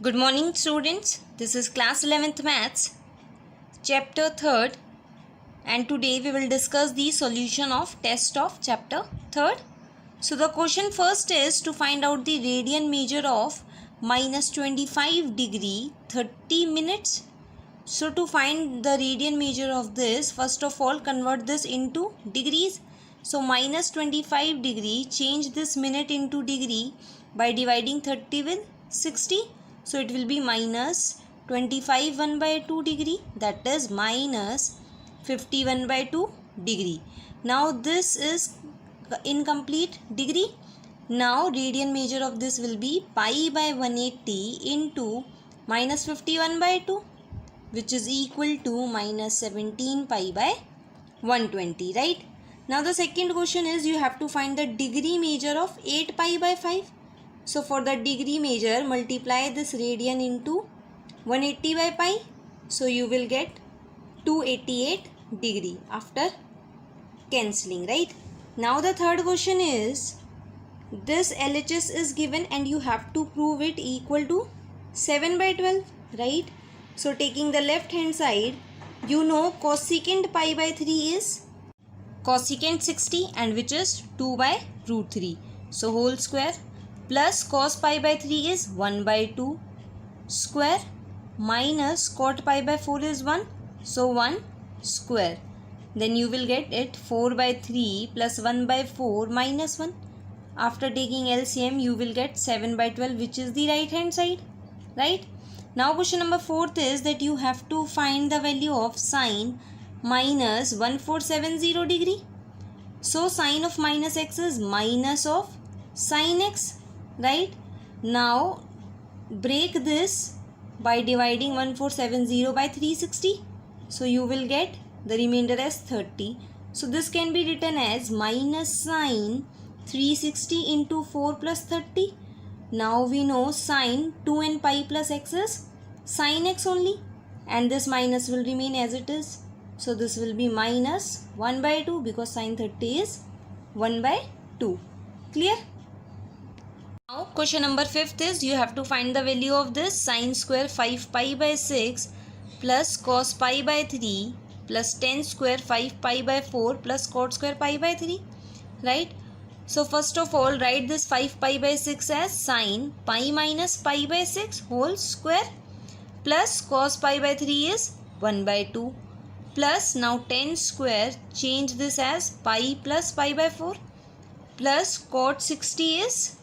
Good morning students, this is class 11th maths, chapter 3rd, and today we will discuss the solution of test of chapter 3rd. So the question first is to find out the radian measure of minus 25 degree 30 minutes. So to find the radian measure of this, first of all convert this into degrees. So minus 25 degree, change this minute into degree by dividing 30 with 60. So it will be minus 25 1 by 2 degree, that is minus 51 by 2 degree. Now this is incomplete degree. Now radian measure of this will be pi by 180 into minus 51 by 2, which is equal to minus 17 pi by 120, right? Now the second question is you have to find the degree measure of 8 pi by 5. So for the degree measure, multiply this radian into 180 by pi. So you will get 288 degree after cancelling, right? Now the third question is, this LHS is given and you have to prove it equal to 7 by 12, right? So taking the left hand side, you know cosecant pi by 3 is cosecant 60, and which is 2 by root 3. So whole square, plus cos pi by 3 is 1 by 2 square, minus cot pi by 4 is 1. So 1 square. Then you will get it 4 by 3 plus 1 by 4 minus 1. After taking LCM, you will get 7 by 12, which is the right hand side, right? Now question number 4th is that you have to find the value of sine minus 1470 degree. So sine of minus x is minus of sine x, right? Now break this by dividing 1470 by 360. So you will get the remainder as 30. So this can be written as minus sine 360 into 4 plus 30. Now we know sine 2 and pi plus x is sine x only, and this minus will remain as it is. So this will be minus 1 by 2 because sine 30 is 1 by 2. Clear? Now question number 5th is you have to find the value of this sine square 5 pi by 6 plus cos pi by 3 plus tan square 5 pi by 4 plus cot square pi by 3, right? So first of all write this 5 pi by 6 as sine pi minus pi by 6 whole square plus cos pi by 3 is 1 by 2 plus now tan square, change this as pi plus pi by 4 plus cot 60 is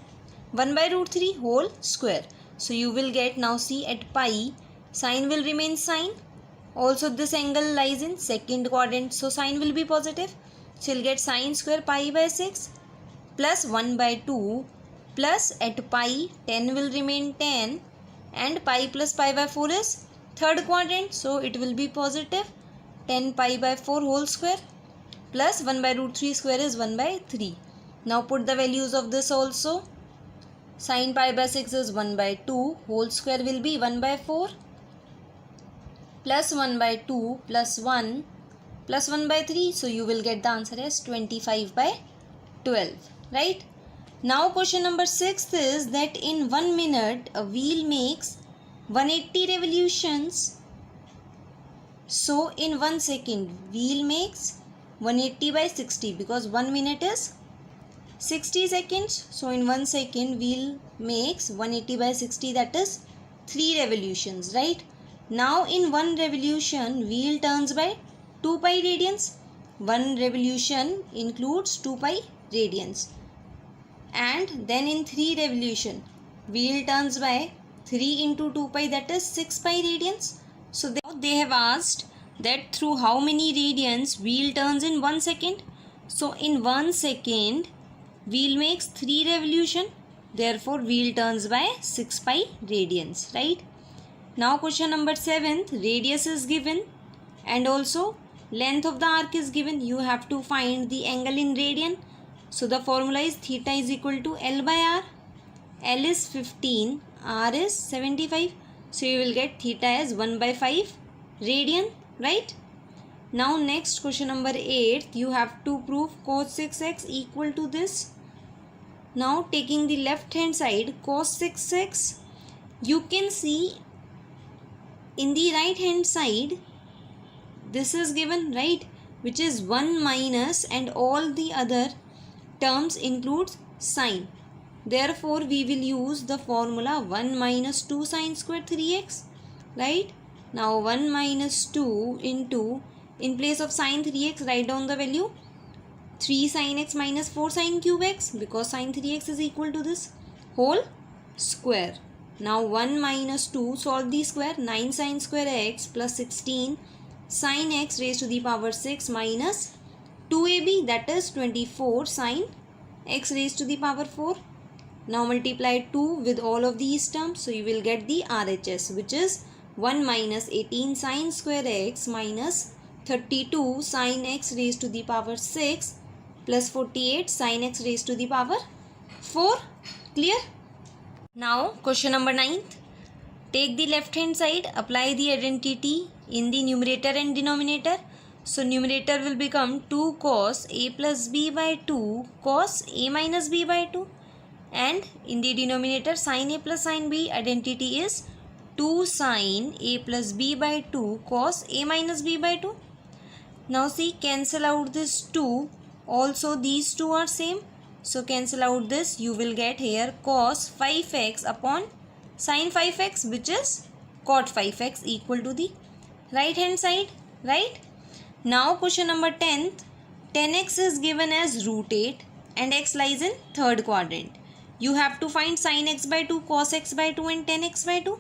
1 by root 3 whole square. So you will get, now see at pi, sine will remain sine. Also this angle lies in second quadrant, so sine will be positive. So you'll get sine square pi by 6 plus 1 by 2 plus at pi tan will remain tan, and pi plus pi by 4 is third quadrant, so it will be positive 10 pi by 4 whole square plus 1 by root 3 square is 1 by 3. Now put the values of this also. Sine pi by 6 is 1 by 2 whole square will be 1 by 4 plus 1 by 2 plus 1 plus 1 by 3. So you will get the answer as 25 by 12, right? Now question number 6 is that in 1 minute a wheel makes 180 revolutions. So in 1 second wheel makes 180 by 60 because 1 minute is 60 seconds. So in 1 second wheel makes 180 by 60, that is 3 revolutions, right? Now in 1 revolution wheel turns by 2 pi radians. 1 revolution includes 2 pi radians. And then in 3 revolution wheel turns by 3 into 2 pi, that is 6 pi radians. So they have asked that through how many radians wheel turns in 1 second. So in 1 second wheel makes 3 revolution, therefore wheel turns by 6 pi radians, right? Now question number 7th, radius is given and also length of the arc is given. You have to find the angle in radian. So the formula is theta is equal to L by R. L is 15, R is 75. So you will get theta as 1 by 5 radian, right? Now next question number 8, you have to prove cos 6x equal to this. Now taking the left hand side, cos 6x you can see in the right hand side this is given, right, which is 1 minus and all the other terms includes sine. Therefore we will use the formula 1 minus 2 sine square 3x, right. Now 1 minus 2 into, in place of sine 3x write down the value 3 sin x minus 4 sin cube x, because sin 3x is equal to this whole square. Now 1 minus 2, solve the square, 9 sin square x plus 16 sin x raised to the power 6 minus 2ab, that is 24 sin x raised to the power 4. Now multiply 2 with all of these terms, so you will get the RHS, which is 1 minus 18 sin square x minus 32 sin x raised to the power 6 plus 48 sin x raised to the power 4. Clear? Now question number 9th. Take the left hand side, apply the identity in the numerator and denominator. So numerator will become 2 cos a plus b by 2 cos a minus b by 2, and in the denominator sin a plus sin b, identity is 2 sin a plus b by 2 cos a minus b by 2. Now see, cancel out this 2, also these two are same, so cancel out this, you will get here cos 5x upon sin 5x, which is cot 5x, equal to the right hand side, right. Now question number 10th, 10x is given as root 8 and x lies in third quadrant. You have to find sin x by 2, cos x by 2 and 10x by 2.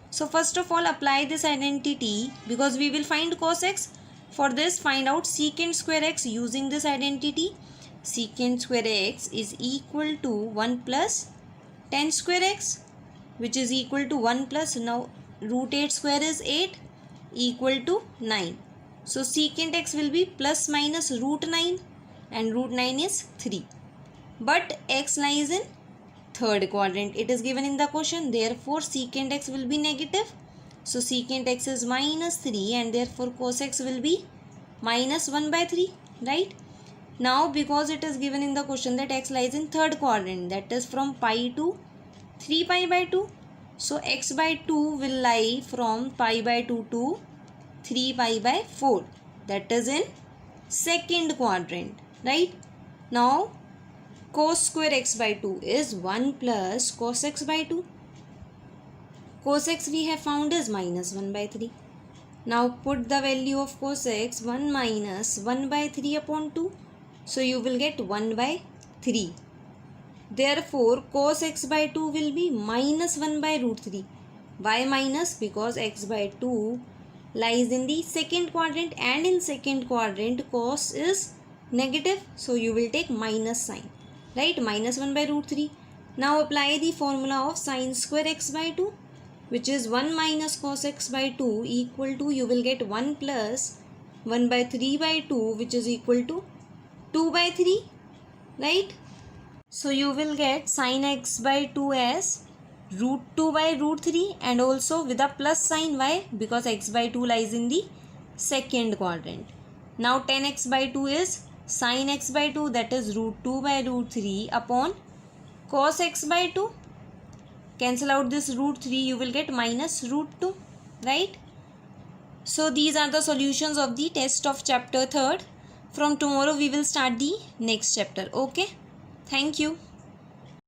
So first of all apply this identity, because we will find cos x. For this find out secant square x using this identity. Secant square x is equal to 1 plus 10 square x, which is equal to 1 plus, now root 8 square is 8, equal to 9. So secant x will be plus minus root 9 and root 9 is 3. But x lies in third quadrant. It is given in the question. Therefore secant x will be negative. So secant x is minus 3 and therefore cos x will be minus 1 by 3, right. Now because it is given in the question that x lies in third quadrant, that is from pi to 3 pi by 2. So x by 2 will lie from pi by 2 to 3 pi by 4, that is in second quadrant, right. Now cos square x by 2 is 1 plus cos x by 2. Cos x we have found is minus 1 by 3. Now put the value of cos x 1 minus 1 by 3 upon 2. So you will get 1 by 3. Therefore cos x by 2 will be minus 1 by root 3. Why minus? Because x by 2 lies in the second quadrant, and in second quadrant cos is negative. So you will take minus sign, right, minus 1 by root 3. Now apply the formula of sin square x by 2, which is 1 minus cos x by 2 equal to, you will get 1 plus 1 by 3 by 2, which is equal to 2 by 3, right. So you will get sin x by 2 as root 2 by root 3 and also with a plus sign. Why? Because x by 2 lies in the second quadrant. Now 10x by 2 is sin x by 2, that is root 2 by root 3 upon cos x by 2. Cancel out this root 3, you will get minus root 2, right. So these are the solutions of the test of chapter 3rd. From tomorrow we will start the next chapter. Okay. Thank you.